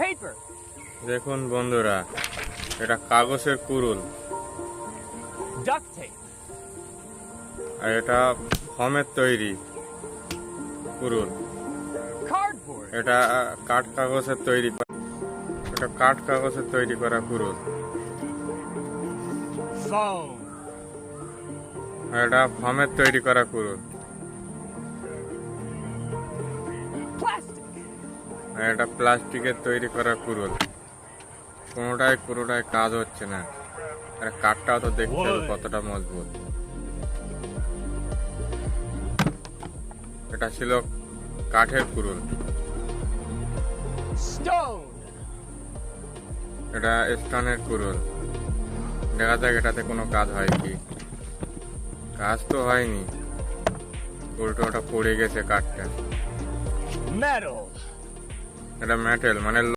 Paper. দেখুন বন্ধুরা, এটা কাগজের কুড়ুল Duct tape. আর এটা ফমের তৈরি কুড়ুল। Cardboard. এটা কাঠ কাগজের তৈরি এটা কাঠ কাগজের তৈরি করা কুড়ুল। Foam. আর এটা ফমের তৈরি করা কুড়ুল। Plastic. আর এটা প্লাস্টিকের তৈরি করা কুড়ুল। কোনোটাই কাজ হচ্ছে না। আর কাঠটাও তো দেখতে হবে কতটা মজবুত। এটা ছিল কাঠের কুড়ুল। Stone. এটা স্টোনের কুড়ুল। দেখা যাক এটাতে কোনো কাজ হয় কি। কাজ তো হয়নি, উল্টো ওটা পড়ে গেছে কাঠটা। Metal. এটা মেটেল মানে